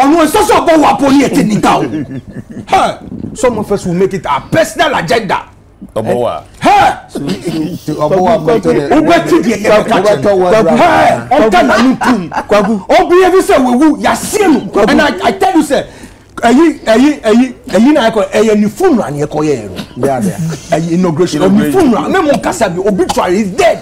on social some of us will make it our personal agenda. Obowa. Hey! And I tell you, sir, inauguration obituary is dead.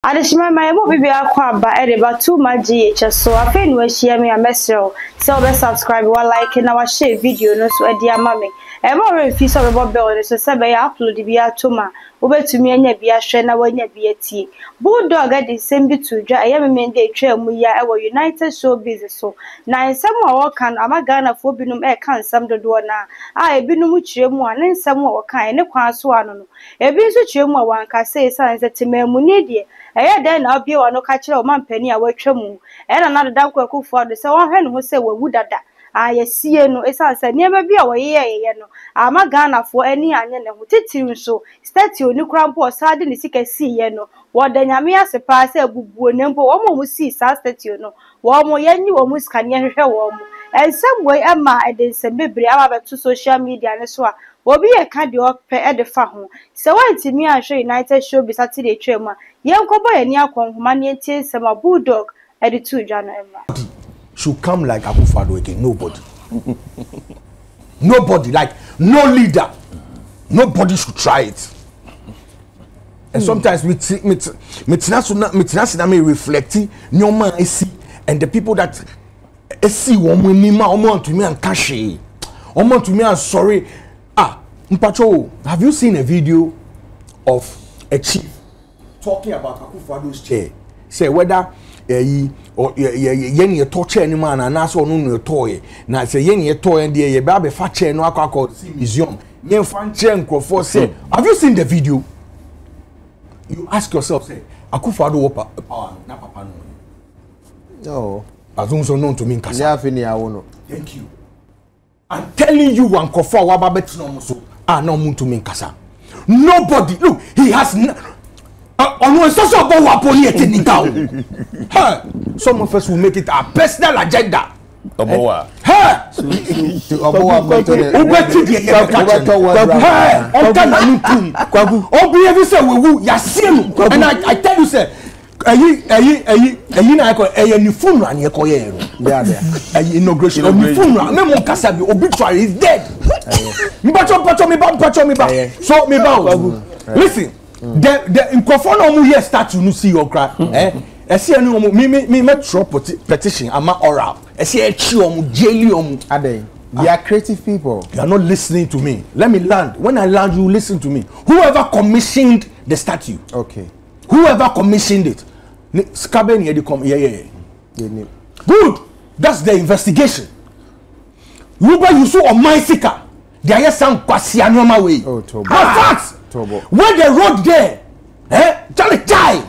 Adishima my mo bibi akwa ba edeba too much GH so afen we share me a message so be subscribe or like na wa share video no so edi ama me e mo refi so be bell so se be upload bi atoma obetumi anya bi ahwe na wanya bi atie Bulldog adi sembi to dwa eye me de twa mu ya e wo United Showbiz so na nsem a wo kan amagana fo binum e kan nsem dodo na e binum kyeremu a ne nsem a wo kan ne kwan so ano no e bi so kyeremu a wanka sei sanse tememu ne de eye den na obie wano ka kire o mampani a watwamu e na na dada kwakufu ado se won hwe no ho se wawu dada ayesie no esanse niema bi a woyeye no amagana fo ani anye ne ho titiru so stati oni krampo osade ne sika siye no wodanyame asepa se abubuo nempo wo mo si sa stati no wo mo yanyi wo musika ne hwehwe wo mo ensem we ama edensem bebre aba beto social media ne so a obi e ka de ope e de fa ho se wantimi ahwe United Showbiz ati de twam a yenkobo yani akonhoma ne tie nsem a Bulldog e de tu dwa no emma should come like Akufo-Addo again. Nobody. Nobody, like no leader. Nobody should try it. And sometimes me reflecting no man I see and the people that I see want to me and cash want to me and sorry. Mpacho, have you seen a video of a chief talking about Akufo-Addo's chair? Say whether or ye torture any man and ask on no toy. Now say ye toy and ye baby fat chair no alcohol museum. Ye fan chair and Crawford say, have you seen the video? You ask yourself, say, Akufo-Addo power na papa no. As also known to me in Kasa. Thank you. I'm telling you one Crawford wababet no so no mun to me in Kasa. Nobody, look, he has on one social some of us will make it our personal agenda. Obowa. And I tell you, sir, inauguration obituary is dead. So listen. The microphone here start to see your crack. I see me petition. I'm oral. I see a jelly. They are creative people. You are not listening to me. Let me land. When I land, you listen to me. Whoever commissioned the statue. Okay. Whoever commissioned it. Good. That's the investigation. Ruba you saw on my sika. There are some kwasianoma way. Oh, Tobo. Facts. When they road there, Charlie die.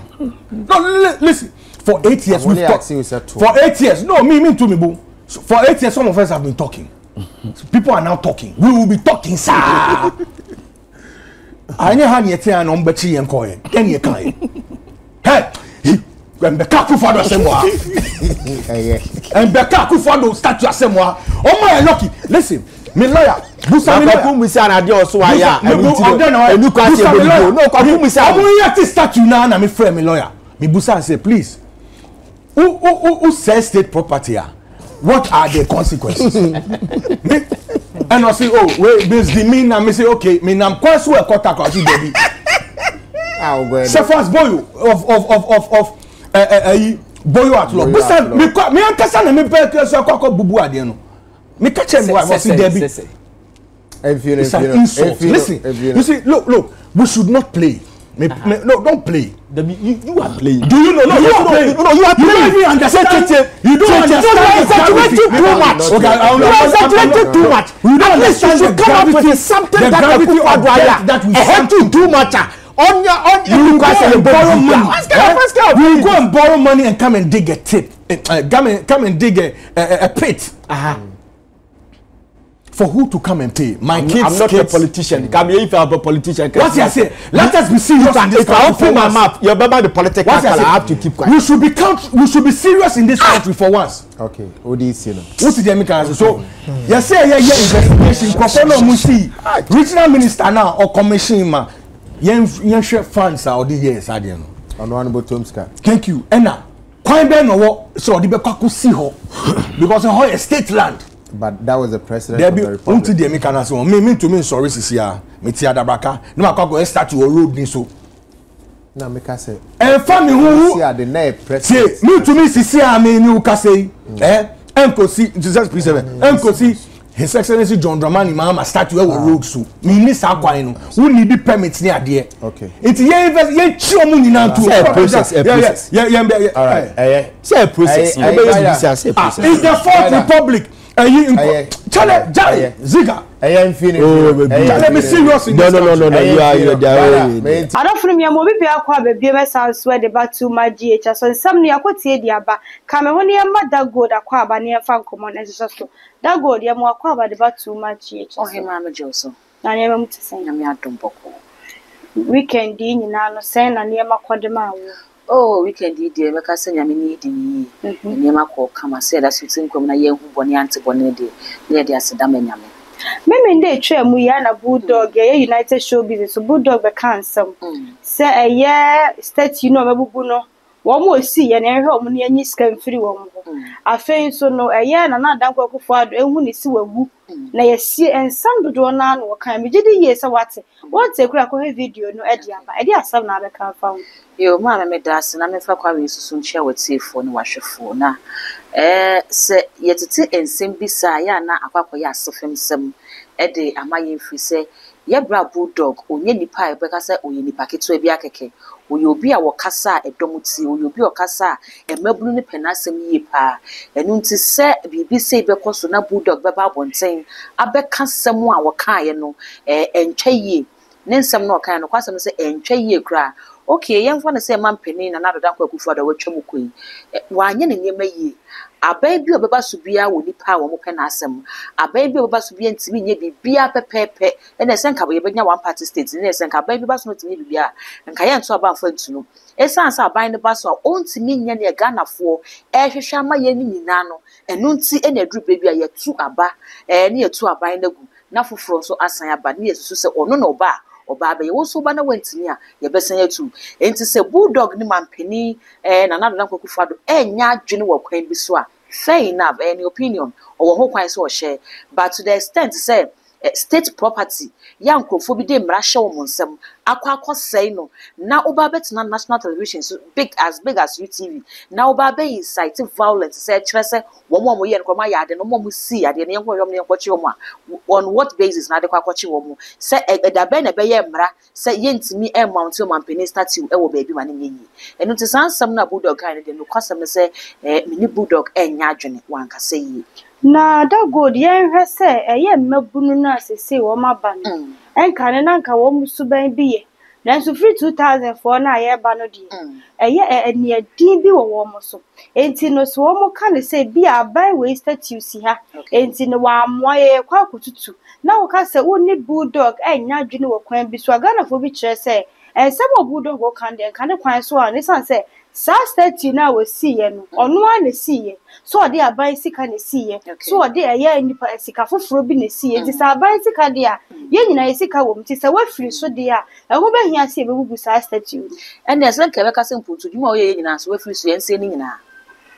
No, listen. For 8 years, we've talked. For 8 years, no, me to me, boo. For 8 years, some of us have been talking. People are now talking. We will be talking, sir. I know how you tell an umbechi and coin. Then you can. Hey, when the Akufo-Addo assembly, and the Akufo-Addo statue assembly. Oh my lucky. Listen, me lawyer. Busa me kumisa na de oso aya enu kwase no kumisa omo yeti statue na me friend me lawyer me busa say please who says state property what are the consequences and I say oh wait this the mean na me say okay me nam kwaso e kota kwa ti debi so fast boy of boyo at law busa me ankasa na me pe so akọ bubu ade no me catch him why was debi. It's an insult. Listen, you see, look, we should not play. No, don't play. You are playing. Do you know? No, you are playing. No, you are playing. You don't even understand. You don't understand. You are exaggerating too much. Okay, you are exaggerating too much. You don't understand the gravity. Something that we have to do much. You go and borrow money and come and dig a tip. Come and dig a pit. for who to come and pay? My kids. I'm not a politician. Come here if I'm a politician. What you say? Let us be serious in this country. If I open my mouth, you're about the political. I have to keep quiet. We should be serious in this country for once. Okay. What do you see? What's the mechanism? So, you say investigation. Kofono Musi, regional minister now or commission ma, yen share funds or the years adiano. Honorable Tomska. Thank you. Ena, kwai be no wo so the be kwaku see ho because ho a state land. But that was the president there of be the republic. Unto the mechanism. Me to me sorry sisia. Me ti adabraka. No akwa start to road ni so. Na make us say. Family who see the name president. Say me to me sisia me ni ukase. Enkosi Jesus please enkosi His Excellency John Dramani Mahama start to road so. Me ni sa kwan no. Who need the permit ni ade. Okay. It ye chi omu ni na to. Process. All right. Say process. It's the Fourth Republic. Chale Ziga. Let me serious in this. No. You are I don't feel me. I'm moving to Aqua, baby. My son swear the back to my GH. So some near what say the Abba. Come on, your mother go to Aqua, near Fan Common as a so. That go, dear more Aqua, the back to my GH. Oh, him, I'm a Joseph. I never to say, I'm not Dumboko. Weekend in Nano, send and near my quadrima. Oh, weekend, dear, make us send a minute in near my call. Come and say that you think when I hear who Bonnie Antibonedi near the Asadam. Meme dey twa mu ya na Bulldog ya United Show Business so Bulldog be kan sam say eye state you know mabubu no wo mo si ye na ehwe omo ne anyi scan free wo mo afen so no eye na na dan kwakufo ado ehu ne si wagu na ye si ensam dodo na no kan me gidi ye say wate kura ko video no e dia ba e dia asam na be kan fa yo ma me das na me fa kwa we susu nchia watifo ne wahwefo na se yetete ensem bisa ya na akwakọ ya asofem sem e de amaye mfi se ye bra Bulldog onye nipa e beka se onye nipa keto bi akeke oye obi a wokasa edomuti oye obi okasa emabunu ne penasem yie pa enu nti se bibi se bekoso na Bulldog beba bonten abeka sem a wokae no entwa yie ne nsem na wokae no kwasem se entwa yie kra okay yemfa na se mampeni na nadoda kwakufu da watwam koi wanye ne nyema yie abai bi obeba so bia wo nipa wo mo pena asem abai bi obeba so bia ntimi nye bibia pepepe ene senka bo yebenya one party state ne senka abai bi ba so ntimi bibia nka ye nto aba mfa ntuno esansa abai ne ba so ontimi nya ne Ghanafo ehwehwe ama ye ni nyina no enu nti ene aduru bebia ye tu aba ne ye tu abai na gu na foforo so asan aba ne yesusu se ono na oba oba ye wo so ba na wantimi a ye besen atu enti se Bulldog ni mampeni na nadodan kwakufu ado enya adwene wo kwan bi so a fair enough any opinion or ho kwan so share but to the extent say state property ya nkrofo bi de mra hye wo monsem akwa say no na oba betina national television so big as UTV na oba be incite violence say kire say wo mo ye nkoma ya ade no mo si ade ne yenko yom ne yenko chi wo mo on what basis na de kwa chi wo mo say da be na be ye mra say yentimi e mount yo mampeni statue e wo ba bi ma ne nyi enu ti sansam na Bulldog kan de no kwasam say mini Bulldog enya adwene wanka say yi na da god yen hwe se eye mmabunu na asese wo maba no enka ne na nka wo musuban bi ye nanso free 2004 na ye ba no die eye ene din bi wo mo so enti no so wo mo ka ne se bi aban we statue si ha enti no wa moye kwa kututu na wo ka se wo ni Bulldog enya adwene wo kwan bi so Ghanafo bi kire se some Bulldog wo kan de kan kwan so an san se sa statue na we see ye no ono a na see ye so ode aban sika na see ye so ode eye nipa sika foforo bi na see ye ti sa aban sika de a ye nyina ye sika wo mti sa wa firi so de a ho ba hia se be gugu sa statue and yes like we ka se mputu dwuma o ye nyina so wa firi so ye nse ni nyina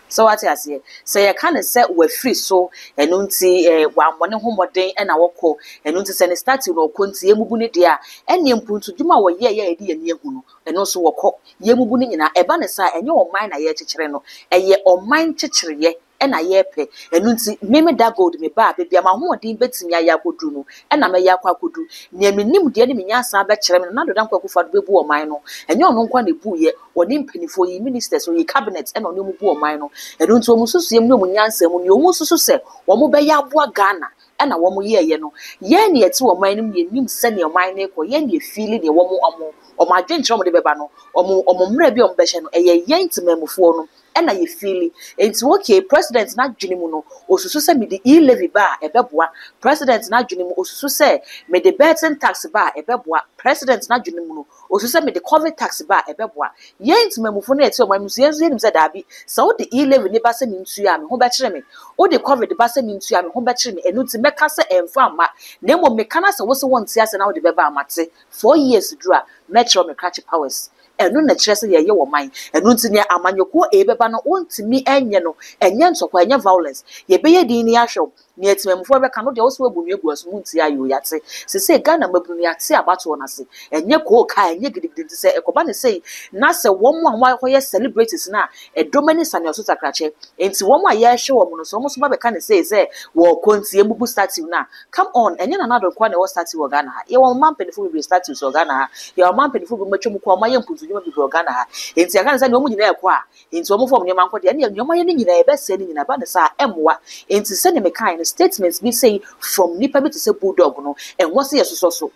so what you say say you can say we free so enu nti wa mbone homoden e na wokọ enu nti se ne start no konti emubu ne dia ene mpuntu dwuma wo ye ye edi ye ne ehunu enu so wokọ ye emubu ne nyina eba ne sa enye o man na ye kyekyere no eye o man kyekyere ye ena ye pe enu nti meme da gold me ba bia ma homoden betimi aya kodu no ena me ya kwa kodu ne menim de ne menya san ba kyere me na dodan kwa kufa do bebu o man no enye ono nkwa ne bu ye oni mpanifo yi ministers o yi cabinet ena oni mu bu o man no enu nti omususu yem no munyansa mu ne omususu se wo mo be ya aboa Ghana ena wo mo ye no ye ne yete wo man no ye nim se ne o man ne ko ye ne feel ne wo mo omo adwenkyerɛ mo de beba no omo mra bi o mbɛhye no eye yentimamufo no na ye feeli enti okay president na dwene mu no osusu se me de e-levy ba ebeboa president na dwene mu osusu se me de betting tax ba ebeboa president na dwene mu no osusu se me de covid tax ba ebeboa ye enti mamufo na eti o mamusu yenzu yenim se da bi se wo de e-levy ne ba se me ntu ya me ho be kire me wo de covid ba se me ntu ya me ho be kire me enu ti meka se emfa ma na mo meka na se wo se won ti ase na wo de beba amate 4 years dura metro me crash powers enu na kire se ye wo man enu nti ne amanyoko ebeba no ontimi enye no enye nsokwa enye violence ye beye din ni ahwe ne etimemfo be ka no de wo so abunu egu aso munti ayo yate se Ghana mabunu yate abato na se enye ko ka enye gidigidi se ekoba ne sei na se wo mo a hoye celebrities na edomani sane oso takrache enti wo mo a ye hwe wo no so mo so ba be ka ne sei se wo konti ebubu statue na come on enye na do kwa ne wo statue wo Ghana ha ye wo mampenifo be statue so Ghana ha ye wo mampenifo be matwem kwa ma ye mpuntu nyuma bi Ghana ha enti aka ne se ne wo nyina ekwa enti wo mo fo mo nyama nkode ne nyama ye ne nyina e be se ne nyina ba ne sa emwa enti se ne me kan statements be say from nipa be to say bulldog no and what say so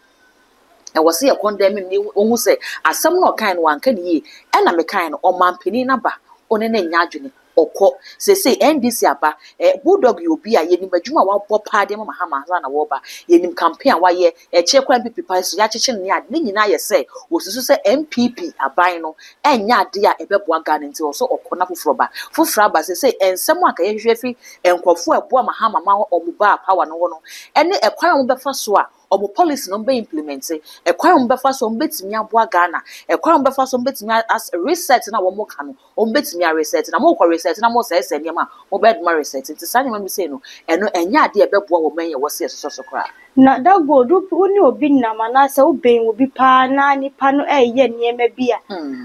and what say condemn me won say asem no kan wan kan yi e na me kan o mampani na ba one na nya adwene okọ say NDC aba bulldog you obi a yenim adwuma wa bọ paade ma Mahama na wo ba yenim campaign wa ye che kwa MPP pa so ya cheche ne ade ne nyina ye say osusu say MPP aban no enya ade a ebeboa Ghana nti so okọ na foforo aba say ensem aka ye hwehwe fi enkofo ebo Mahama ma omuba power no wo no ene ekwan mo befa so a omo policy no be implement ekwan mo befa so mbetimi aboa Ghana ekwan mo befa so mbetimi as reset na wo mo ka no mbetimi a reset na mo ko reset na mo say niam a mo bed ma reset nti sane ma mi say no eno enya ade ebeboa wo menye wo say so kra na da go do oni obi na mana se oben obi pa na nipa no eye niema bia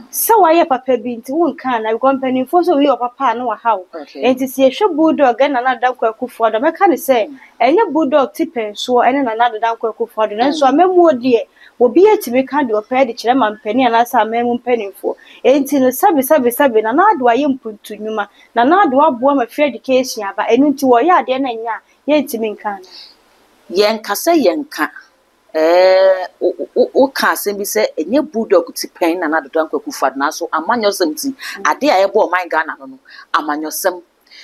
se wa ye papa bi nti won kan na company fo so wi papa na wa hawo enti se hwe bulldog na da kwakufu do meka ne se enye bulldog tipen so ene na da kwakufu do nso amemu odie obi etimi kan de opa de kire mampani na sa amemu mpanifo enti no sabe na do aye mpuntu nyuma na do aboa ma free education aba enu nti wo ye ade na nya ye etimi nkan yenka o ka se bi se enye bulldog ti pen na dodo kwakufu na so amanyosem ti ade a ebo man Ghana no amanyosem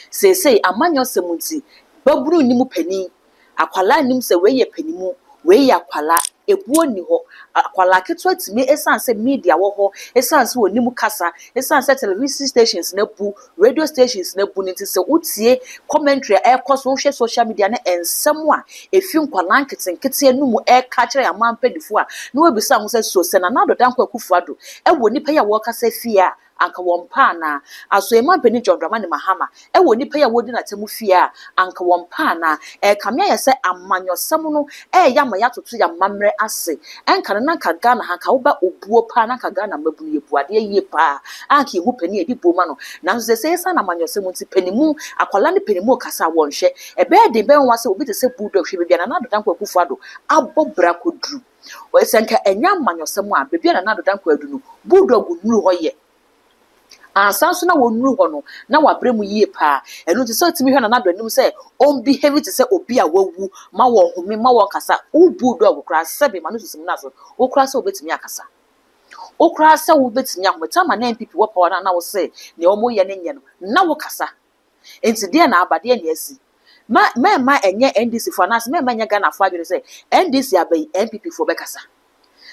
sei amanyosem ti baburu ni mu pani akwala nim se we ye panimu we ya akwala ebuo ni ho akwala keto atimi esanse media wo ho esanse oni mu kasa esanse television stations na bu radio stations na bu nti se utie commentary e koso hwe social media na ensem a efi nkwala nketenkete anu mu e ka kire ya mampadifo a na webisa ho se so se na do dankwa kufuado e wo nipa ya wo kasa fia anka wompa na aso e mampani John Dramani Mahama e wo nipa ya wodi na temu fia anka wompa na e kamia ya se amanyosem no e ya ma ya toto ya mamre ase enka na ka Ghana ha ka wo ba obuo pa na ka Ghana mabunu ye buade ye pa anka hu pani edi boma no na so se sa na amanyosem nti panimu akwala ne panimu kasa wonhwe e be de be nwa se obi te se bulldog hwe bia na do dankwa kufuado abobra kodru o senka enya amanyosem a bebia na do dankwa adu no bulldog nuru hoye ansanso na wonuru ho no na wabremu yie pa enu ti so timi hwe na do anim se on behave ti se obi a wawu ma wo home ma wo kasa u bulldog kra sebe ma no susim na so o kra se obetimi akasa o kra se wo betimi ahota ma na MPP wo power na wo se ne omo ye ne nye no na wo kasa enti de na abade ne asi ma enye NDC for nas ma enye Ghana for adwere se NDC abai MPP for be kasa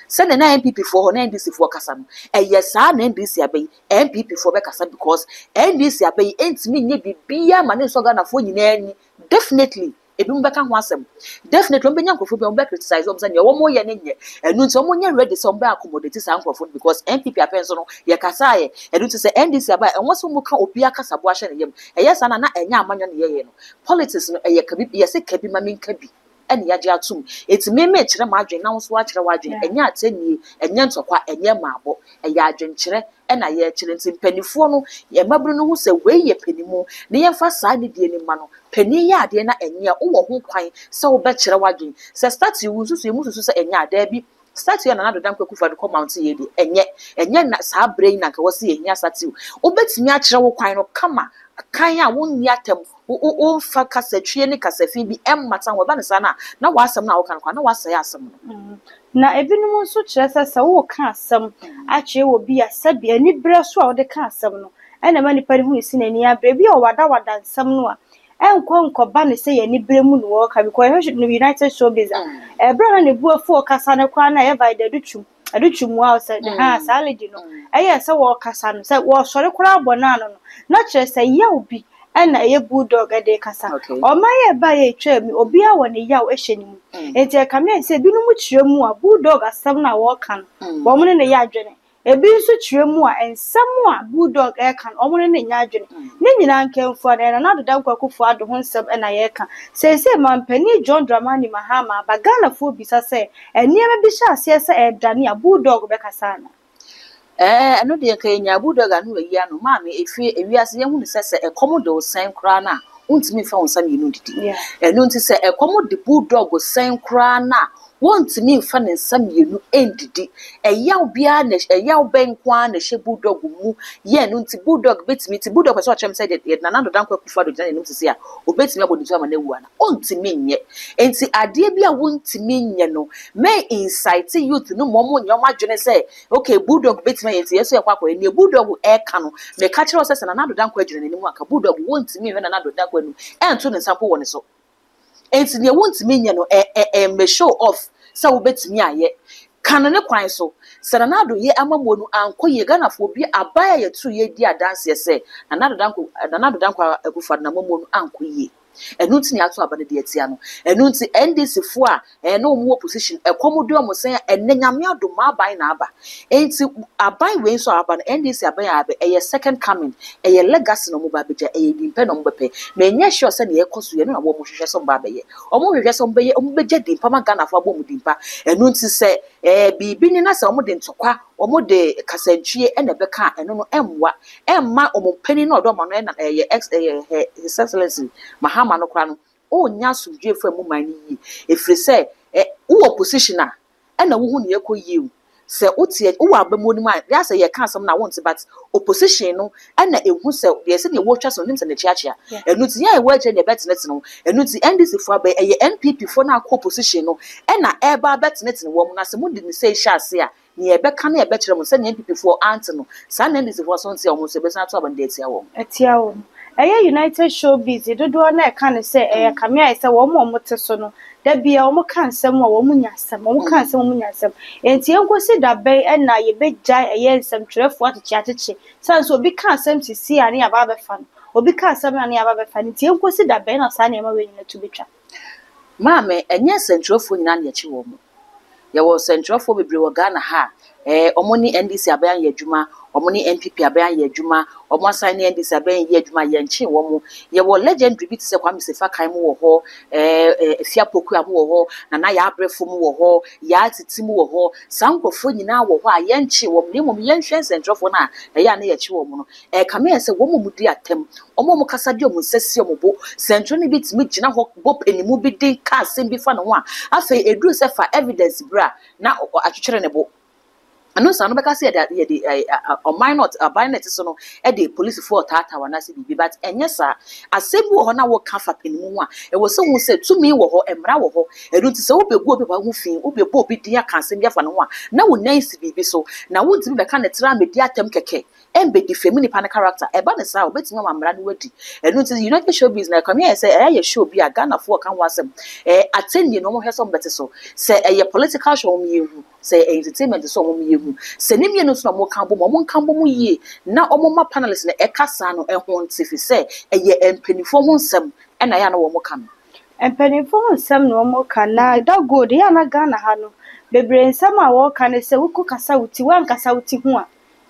send na MPP for na NDC for kasa no eyesa na NDC abai MPP for be kasa because NDC abai entimi nye bibia ma ne so Ghana for nyina ani definitely ebim beka ho asem definitely ombenya nkofo bi ombe criticize omza ne omo ye ne nye enu nti omo nye ready so ombe accommodate sa nkofo because MPP apenso no ye kasa ye enu nti se NDC abai enwo so mu ka obi akasa bo ahye ne yem eyesa na enya amanyo ne ye no politics no eye kabi ye se kabi ma min kabi eni yaje atum etime me kire ma adwen na wo so akire wa adwen enya atani enya ntokwa enya maabo eya adwen kire ena ye kire nti panifo no ye mabru no hu se we ye panimu ne ye fa sa ne die ni ma no pani ya ade na enya wo ho kwan se wo be kire wa adwen se start yu susu emu susu se enya ada bi start ya na do dankwa kufa do comment ye di enye na sa brain na ka wo se ye nya start obetimi akire wo kwan no kama kan ya wonni atem o fa kasatwie ne kasafi bi emmata wo ba ne sana na wasam na wo kan kwa na wasa ya asem no na ebinom nso kyerɛ sɛ wo ka asɛm akyerɛ wo bi a sɛbi ani brɛ so a wo de ka asɛm no ɛna ma nipa ne hu si n'ani abrɛ bi a wada nsɛm no a nkɔba ne sɛ yɛ ni brɛ mu no wɔ ka because no United Showbiz brɛ na ne bu afo kasa ne kwa na yɛ by the adutwum wa sɛ saa lady no ɛyɛ sɛ wɔ kasa no sɛ wɔ sɔre kora abɔ na no na kyerɛ sɛ yaw bi ɛna ɛyɛ bulldog ɛde kasa ɔmayɛ ba yɛ twɛ mi obi a wɔ ne yaw ɛhyɛ ne mu enti ɛka me sɛ binom kyerɛ mu a bulldog asɛm na wɔka no wɔn ne yɛ adwene ebi nso kyerɛ mu a ensɛm a bulldog ɛka no wɔn ne nya adwene ne nyinaa nkɛmfo na na doda nkɔkofo ado ho nsɛm ɛna yɛka sɛ mampani John Dramani Mahama bagana fo bisa sɛ nneɛma bi hyɛ aseɛ sɛ ɛdane a bulldog bɛkasa na ɛno de ka nya bulldog anu ayi ano ma me efi ewiase yɛhu ne sɛ ɛkɔm de osan kra na untimi fa wonsa mienu didi ɛno nti sɛ ɛkɔm de bulldog osan kra na wontimi fa ne nsa mienu endidi ɛyaw bia na ɛyaw benkwa na hye bulldog mu ye no nti bulldog betimi ti bulldog so kyerem sɛ de na nando dankwa kufa do gyina ne sisi a obetimi abodi ama na wu ana ontimi nye enti ade bia wontimi nye no may insight youth no momo nyom adwene sɛ okay bulldog betimi yenti yeso yakwa akwa ne bulldog ɛka no me ka kyerɛ sɛ na nando dankwa adwene ne mu aka bulldog wontimi hwe na nando dankwa nu ɛnto ne nsa po wɔ ne so enti ne wontimi nye no me show off sa wo betimi aye kan ne kwan so Serenado ye amamo no anko ye Ghana fo bi abaya ye tu ye di adanse se nanado danko akufa na mamo no anko ye enu nti ne ato aba ne de atia no enu nti NDC fo a no mu opposition ekomodo mo sen ennyame adoma aban na aba enti aban we nso aba no NDC aban aba eye second coming eye legacy no mo ba beja eye dimpe no mo bepe me nya sure se ne ekoso ye no na wo mo hwehwe so ba beye omo hwehwe so beye omo beja dimpa ma Ghana fo abo mo dimpa enu nti se bibi ni na se omo de ntokwa omo de kasantwie ene beka eno no emwa emma omo pani na odoma no na his excellency Mahama no kra no o nya sumdwe fa mu mani yi efiri se wo opposition a na wo hu ne ekoyi se utie wo abamu ni ma ya se ye ka asem na wonte but opposition no na ehu se ye se ne wo twa so nim se ne chiachia enu ti ya e wa je ne betnet no enu ti NDC fo aba eye NPP fo na opposition no na eba betnet no wo mu na se mu di ne se hia ase a ne ebe ka na ebe kire mu se ne NPP fo ant no sa na NDC fo so nti o mu se be sa to aba de atia wo United Showbiz dodo na eka ne se kamea se wo mo te so no da bia wo ka nsem wo mo nya nsem wo ka nsem wo mo nya nsem enti enkosi da be na ye begja nsem twerefo atechi sanso obi ka nsem sisi ani aba be fa no obi ka nsem ani aba be fa enti enkosi da be na sa na ema we nyina tu betwa maame enye sentrofo nyina na echi wo mo ye wo sentrofo bebre wo Ghana ha omo ni NDC aban ye adwuma omo ni NPP aban ye adwuma omo asan ni NDC aban ye adwuma ye nche wo mo ye wo legendary bit se Kwame Sefa kan mo wo ho Efia Poku am wo ho na ya abrefo mo wo ho ya atiti mo wo ho sankofo nyina wo ho a ye nche wo mo ni mo ye nhwe sentrofo na ya na ye chi wo mo no kame se wo mo mudi atem omo mo kasa di omo sesi omo bo sentro ni bit mi gina ho bo panimu bi din ka asem bi fa no ho a afa eduru se fa evidence bra na atwetwere ne bo ano sa no beka se ye de minor abinet so no e de police for tata wana se bibi but enye sa asebu ho na wo ka fa panimu a e wo se hu se tumi wo ho emra wo ho edu ti se wo begu obi ba hu fin wo begu obi dia kan se bia fa no a na wo nan si bibi so na wo ntimi beka ne tra me dia tem keke embe di femi ni pan character e ba ne sa obetimi ma mra no wadi enu ti United Showbiz na come here say e show bi a Ghana for kan wasem attending no mo hweso mbete so say e political show mo yehu say entertainment so mo yehu say ni mienu so mo kan bo mo kan bo mo yie na omo ma panelists na e kasa no e ho ntifi say e empanifo ho nsem e na ya na wo mo kan empanifo ho nsem no mo kan na da good ya na Ghana ha no bebre nsem a wo kan say wo kasa wuti wan kasa wuti ho a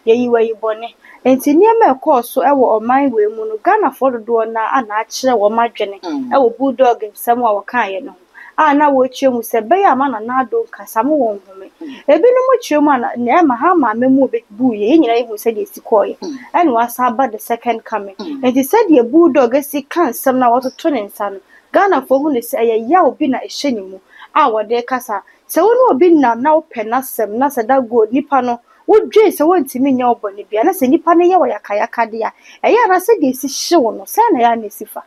yeyi wa yibone enti niema ekoso ewo oman we mu no Ghana for do na ana akire wo madwene ewo bulldog nsem a wo kan ye no na wo chiemu se be ya ma na ado kasa mo won home ebi no mo chiemu na ma ha ma memu be bu ye nyina yehu se de sikoye ene wasa ba the second coming enti said ye bulldog si kan nsem na wo to ne nsa no Ghana for hu ne se ya obi na ehye mu wo de kasa se wo no obi na wo pena sem na se da go nipa no wodwe se wontimi nya obone bia na se nipa ne ye wo yakayaka de ya eya na se de si hye wo no se na ya na sifa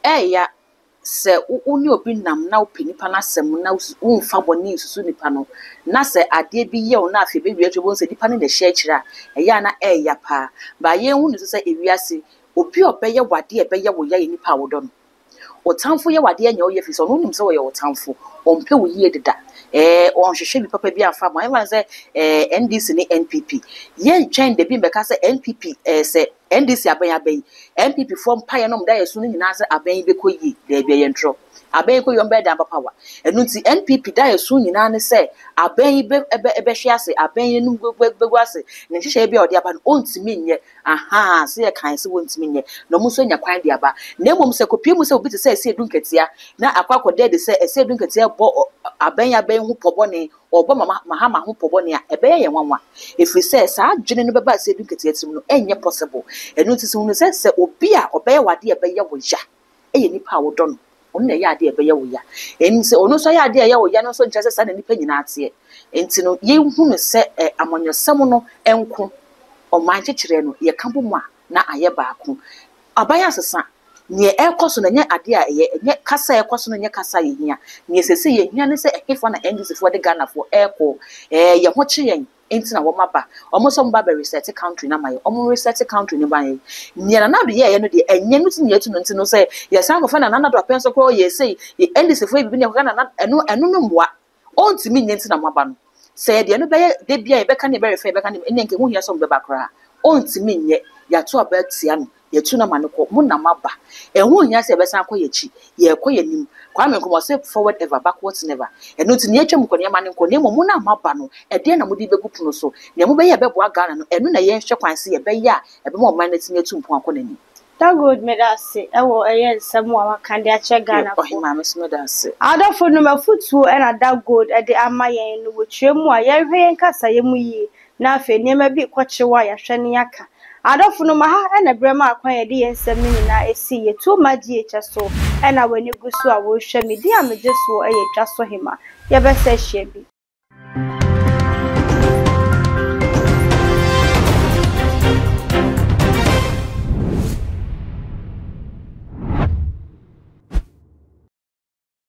ya se uni obi nam na opi nipa na asem na unfa boni susu nipa no na se ade bi ye o na afi be wi atwo se nipa ne na hye akira eya na eya pa ba ye hu ne so se ewiase obi obeye wade ebeye wo ya nipa wodo no otamfo ye wade anya o ye fi so no nim se wo ye otamfo ompe wo yie deda on hwehwe bi papa bi afa mo even say NDC ni NPP ye twen de bi mbeka say NPP say NDC aban NPP form paye no mda yesu ni nyina say aban be koyi de bia ye ntro aban koyi on be da papa wa enu nti NPP da yesu nyina ne say aban be hwe ase aban nu gbegu ase ne hwehwe bi odi aban ontimi nye aha say kan say wontimi nye no mo so nya kwan de aba na emom say kopie mu say obi te say ese edunketia na akwakode de say ese edunketia bo aban hu pobone obo mahama hu pobone a ebeye ye nwanwa efri say sa adwene no beba ese edunketia tim no enye possible enu nti se hunu se obi a obeye wade ebeye wo ya eye nipa wo do no onu na ya ade ebeye wo ya enu se onu so ya ade eye wo ya no so nkyese sa na nipa nyina ate enti no ye hunu se amonyosem no enko o manchekere no ye kambo mu a na aye baako abaya sesa nye ekoso na nye ade a nye kasa ekoso no nye kasa ye hia nye sese ye hia ne se ehefo na NDC fo de Ghana fo eko ye ho kye yen enti na wo maba omo so mba be reset country na maye omo reset country ni ban nye na do ye no de enye no tinye tu no enti no se ye san go fa na do apenso kro ye se ye NDC fo bi ne Ghana na eno no mboa ontimi nye enti na maba no se de no be de bia ye be ka ne be refer be ka ne nke hu hia so mbe bakra ontimi nye ya to abatia no yetu na maneko mu na maba ehun nya se be san koyechi ye koyenim kwa me nkomo say forward ever backwards never eno ti ne atwa mu konya maneko ne mu na maba no ede na mu di begu puno so ne mu be ye be boa Ghana no eno na ye hwe kwan se ye be ya e be mo man na ti etu mpon akonani that good me that say ewo eye nsem wa maka de ache Ghana oh ma me so that say adofo no mafutu e na that good e de amayen no wotwemu a ye hwe nkasa ye mu yi na afa niema bi kwakyewa ya hwe ne aka adofo no ma ha na brema akwan ye de yensem ni na esi ye to maji eche so e na wani gusu a wo hwe me di ameje so e ye twa so hima ye be se hye bi